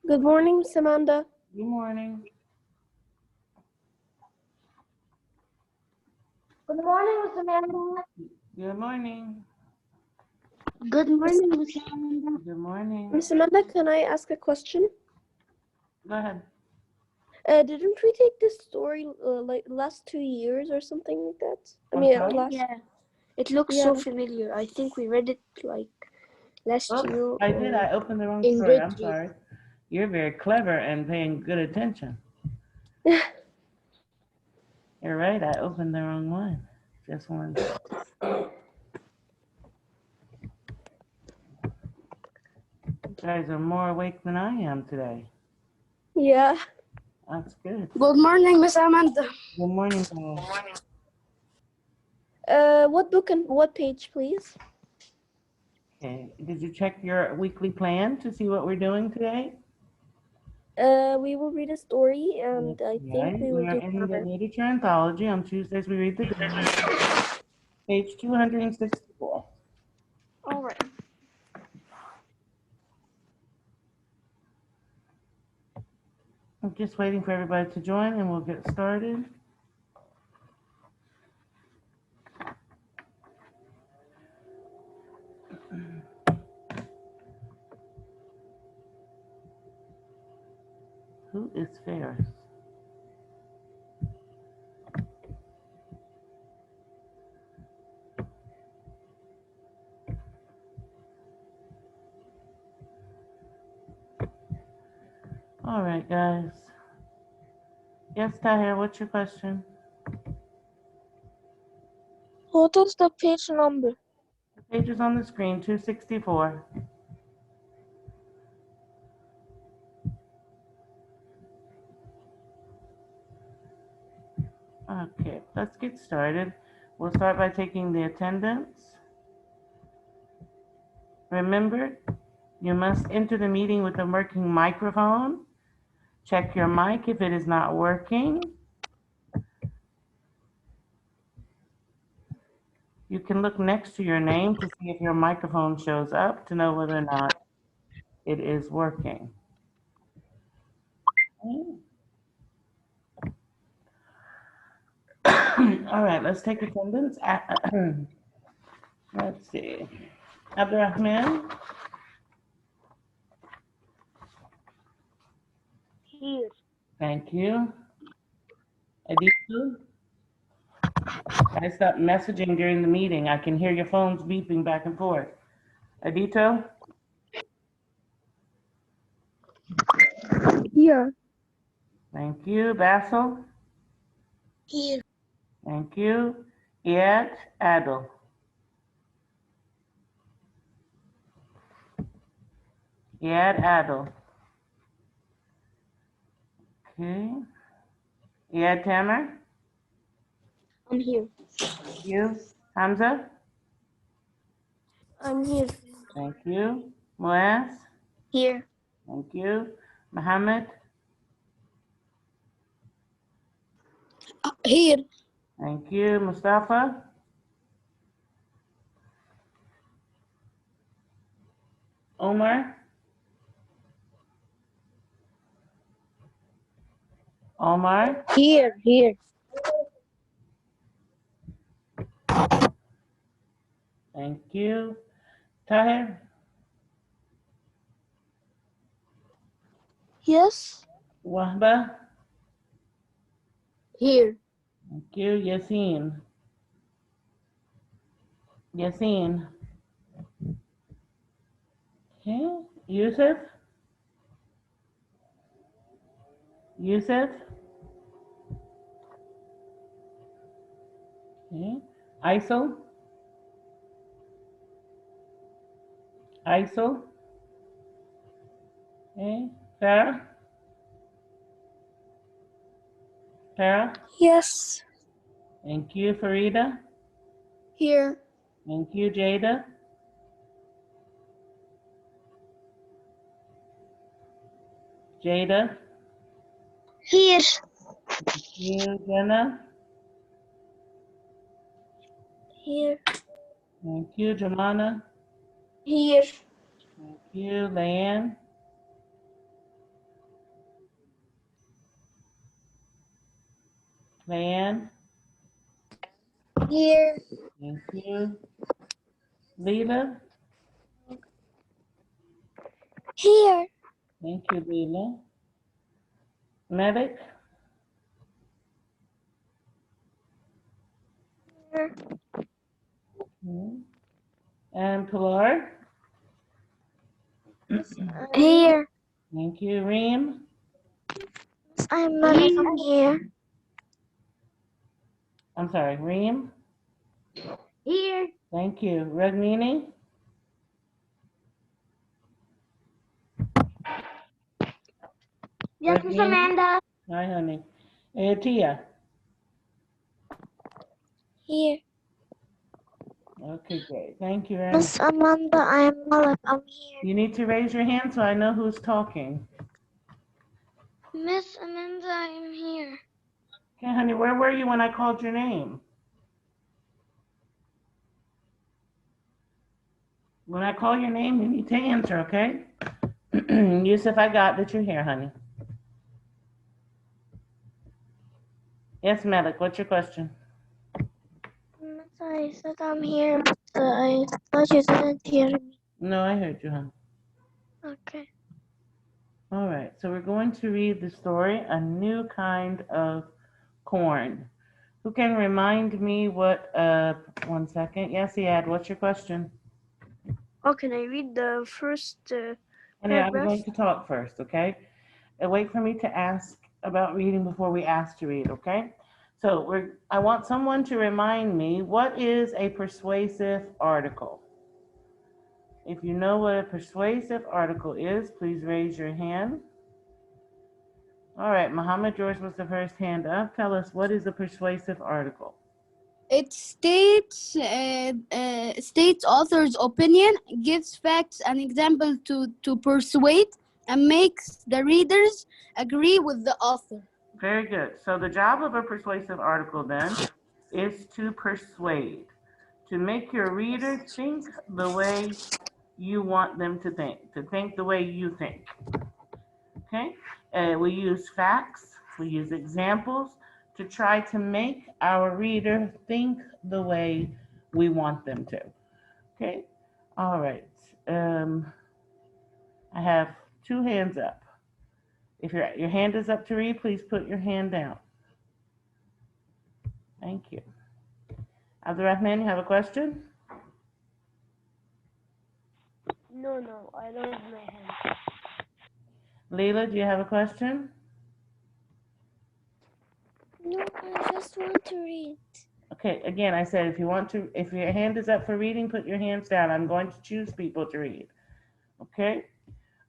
Good morning, Miss Amanda. Good morning. Good morning, Miss Amanda. Good morning. Good morning, Miss Amanda. Good morning. Miss Amanda, can I ask a question? Go ahead. Didn't we take this story like last 2 years or something like that? I'm sorry? last. Yeah, it looks so familiar. I think we read it like last year. I did. I opened the wrong in story. grade I'm 3. sorry. You're very clever and paying good attention. You're right. I opened the wrong one. Just one. You guys are more awake than I am today. Yeah. That's good. Good morning, Miss Amanda. Good morning, guys. What book and what page, please? Okay. Did you check your weekly plan to see what we're doing today? We will read a story, and I think we will are do in the grammar. literature anthology. On Tuesdays, we read the page 264. All right. I'm just waiting for everybody to join and we'll get started. Who is Ferris? All right, guys. Yes, Tahir, what's your question? What is the page number? The page is on the screen, 264. Okay, let's get started. We'll start by taking the attendance. Remember, you must enter the meeting with a working microphone. Check your mic if it is not working. You can look next to your name to see if your microphone shows up to know whether or not it is working. All right, let's take attendance. Let's see. Abdurrahman? Here. Thank you. Adito? I stopped messaging during the meeting. I can hear your phones beeping back and forth. Adito? Here. Thank you. Basil? Here. Thank you. Iyad? Adil? Iyad, Adil. Okay. Iyad Tamer? I'm here. Thank you. Hamza? I'm here. Thank you. Muaz? Here. Thank you. Mohammed? Here. Thank you. Mustafa? Omar? Omar? Here. Here. Thank you. Tahir? Yes. Wahba? Here. Thank you. Yasin? Yasin? Okay. Yusuf? Yusuf? Okay. Isel? Isel? Okay. Farah? Farah? Yes. Thank you. Farida? Here. Thank you. Jada? Jada? Here. Thank you. Jenna? Here. Thank you. Jamana? Here. Thank you. Leanne? Leanne? Here. Thank you. Leela? Here. Thank you, Leela. Medic? Here. Hmm. And Pilar? Here. Thank you. Reem? I'm Malik. I'm here. I'm sorry, Reem? Here. Thank you. Ragmini? Yes, Miss Ragmini? Amanda. Hi, honey. Tia? Here. Okay, great. Thank you very much. Miss Amanda, I'm Malik. I'm here. You need to raise your hand so I know who's talking. Miss Amanda, I'm here. Okay, honey, where were you when I called your name? When I call your name, you need to answer, okay? Yusuf, I got that you're here, honey. Yes, Malik, what's your question? Miss, I said I'm here, but I thought you didn't hear me. No, I heard you, honey. Okay. All right, so we're going to read the story, A New Kind of Corn. Who can remind me what, 1 second. Yes, Iad, what's your question? Oh, can I read the first Honey, I'm paragraph? going to talk first, okay? And wait for me to ask about reading before we ask to read, okay? So I want someone to remind me, what is a persuasive article? If you know what a persuasive article is, please raise your hand. All right, Muhammad, yours was the first hand up. Tell us, what is a persuasive article? It states author's opinion, gives facts and example to persuade, and makes the readers agree with the author. Very good. So the job of a persuasive article then is to persuade, to make your reader think the way you want them to think the way you think. Okay? We use facts, we use examples to try to make our reader think the way we want them to. Okay? All right. I have 2 hands up. If your hand is up to read, please put your hand down. Thank you. Abdurrahman, you have a question? No, I don't have my hand. Leila, do you have a question? No, I just want to read. Okay, again, I said if your hand is up for reading, put your hands down. I'm going to choose people to read. Okay?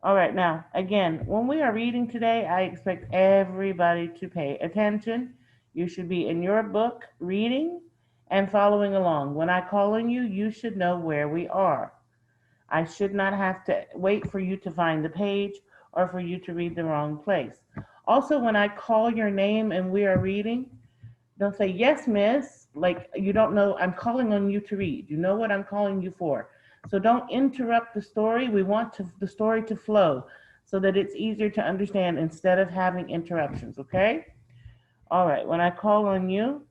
All right, now, again, when we are reading today, I expect everybody to pay attention. You should be in your book reading and following along. When I call on you, you should know where we are. I should not have to wait for you to find the page or for you to read the wrong place. Also, when I call your name and we are reading, don't say, yes, miss, like you don't know, I'm calling on you to read. You know what I'm calling you for. So don't interrupt the story. We want the story to flow so that it's easier to understand instead of having interruptions, okay? All right, when I call on you,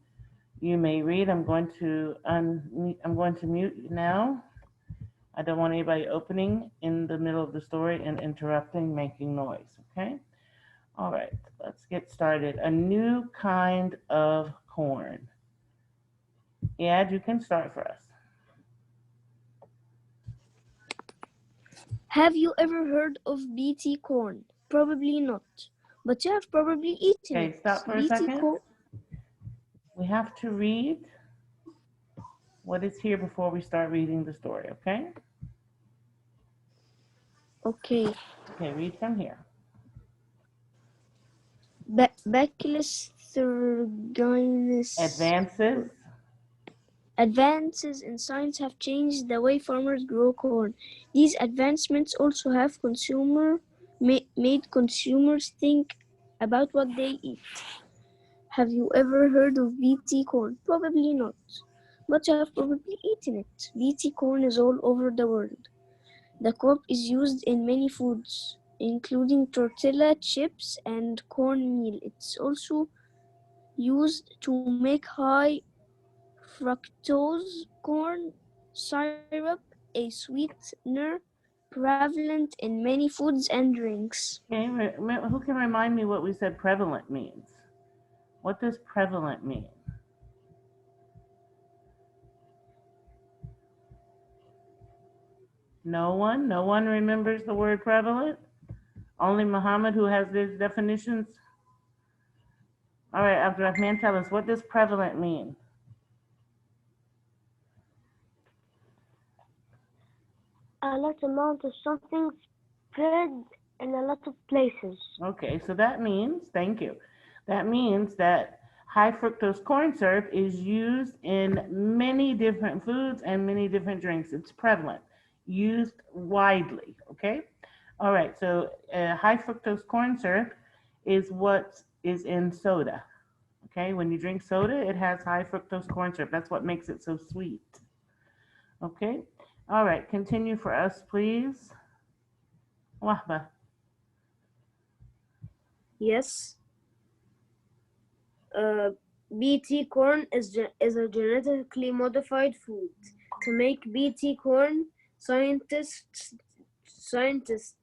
you may read. I'm going to mute you now. I don't want anybody opening in the middle of the story and interrupting, making noise, okay? All right, let's get started. A new kind of corn. Yeah, you can start for us. Have you ever heard of BT corn? Probably not, but you have probably eaten Okay, it. stop for a BT second. corn. We have to read what is here before we start reading the story, okay? Okay. Okay, read from here. Bacillus thuringiensis. Advances in science have changed the way farmers grow corn. These advancements also have made consumers think about what they eat. Have you ever heard of BT corn? Probably not, but you have probably eaten it. BT corn is all over the world. The crop is used in many foods, including tortilla chips and cornmeal. It's also used to make high fructose corn syrup, a sweetener prevalent in many foods and drinks. Okay, who can remind me what we said prevalent means? What does prevalent mean? No one? No one remembers the word prevalent? Only Muhammad who has these definitions? All right, Abdurrahman, tell us, what does prevalent mean? A large amount of something spread in a lot of places. Okay, so that means, thank you. That means that high fructose corn syrup is used in many different foods and many different drinks. It's prevalent, used widely, okay? All right, so high fructose corn syrup is what is in soda, okay? When you drink soda, it has high fructose corn syrup. That's what makes it so sweet, okay? All right, continue for us, please. Wahba. Yes. BT corn is a genetically modified food. To make BT corn, scientists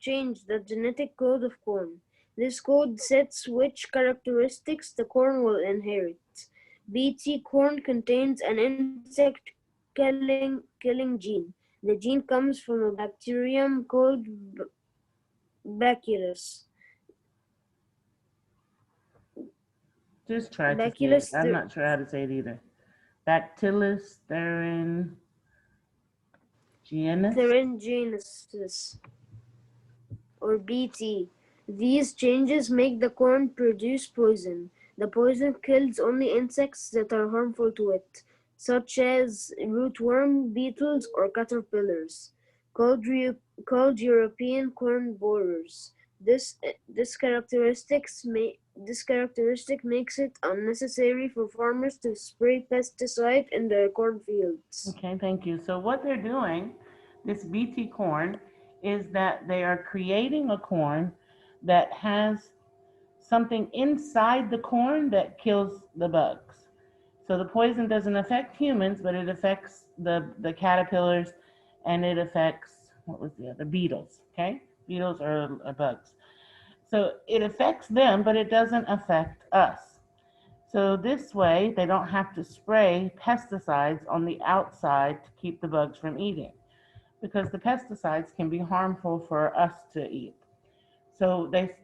change the genetic code of corn. This code sets which characteristics the corn will inherit. BT corn contains an insect killing gene. The gene comes from a bacterium called Bacillus. Just try to say it. Bacillus I'm not sure how to say it either. Bacillus thuringiensis, or BT. These changes make the corn produce poison. The poison kills only insects that are harmful to it, such as rootworm, beetles, or caterpillars, called European corn borers. This characteristic makes it unnecessary for farmers to spray pesticide in their cornfields. Okay, thank you. So what they're doing, this BT corn, is that they are creating a corn that has something inside the corn that kills the bugs. So the poison doesn't affect humans, but it affects the caterpillars, and it affects, what was the other, beetles, okay? Beetles are bugs. So it affects them, but it doesn't affect us. So this way, they don't have to spray pesticides on the outside to keep the bugs from eating, because the pesticides can be harmful for us to eat. So they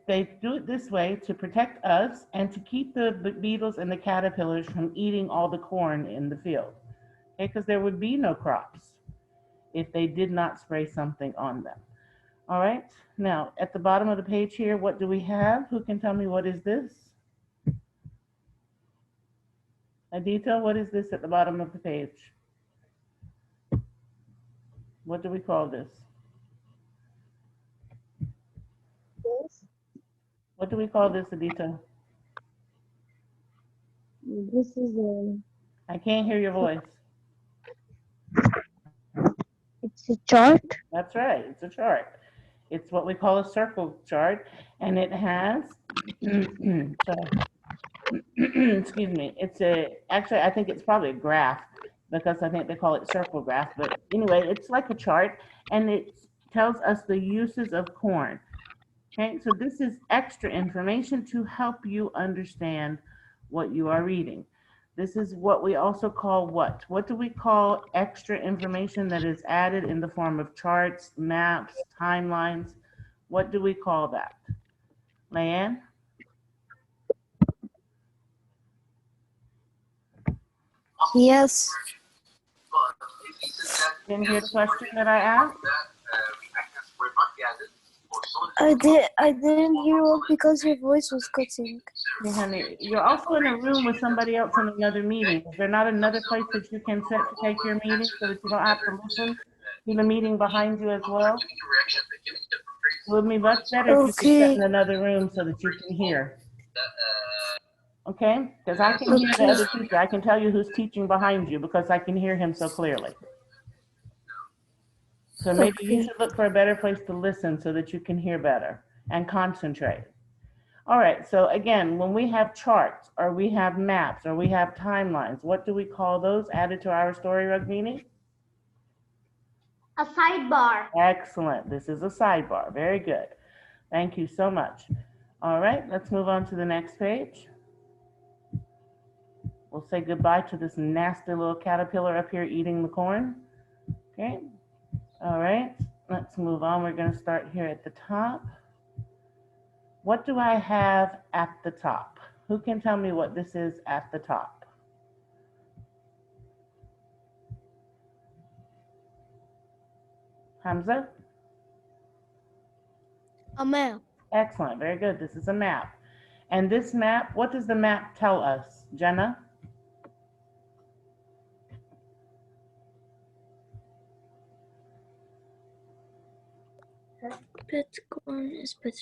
do it this way to protect us and to keep the beetles and the caterpillars from eating all the corn in the field, okay? Because there would be no crops if they did not spray something on them. All right, now at the bottom of the page here, what do we have? Who can tell me what is this? Adita, what is this at the bottom of the page? What do we call this? What do we call this, Adita? This is I can't hear your voice. it's a chart. That's right, it's a chart. It's what we call a circle chart, and it has, excuse me, actually, I think it's probably a graph, because I think they call it circle graph, but anyway, it's like a chart, and it tells us the uses of corn. Okay, so this is extra information to help you understand what you are reading. This is what we also call what? What do we call extra information that is added in the form of charts, maps, timelines? What do we call that? Leanne? Yes. Didn't hear the question that I asked? I didn't hear you because your voice was cutting. Hey, honey, you're also in a room with somebody else in another meeting. Is there not another place that you can sit to take your meeting so that you don't have to listen to the meeting behind you as well? It would be much better if you could sit in another room so that you can hear. Okay? Because I can hear the other teacher. I can tell you who's teaching behind you because I can hear him so clearly. So maybe you should look for a better place to listen so that you can hear better and concentrate. All right, so again, when we have charts or we have maps or we have timelines, what do we call those added to our story, Rugmini? A sidebar. Excellent. This is a sidebar. Very good. Thank you so much. All right, let's move on to the next page. We'll say goodbye to this nasty little caterpillar up here eating the corn. Okay. All right, let's move on. We're going to start here at the top. What do I have at the top? Who can tell me what this is at the top? Hamza? A map. Excellent, very good. This is a map. And this map, what does the map tell us, Jenna? Pet corn is better.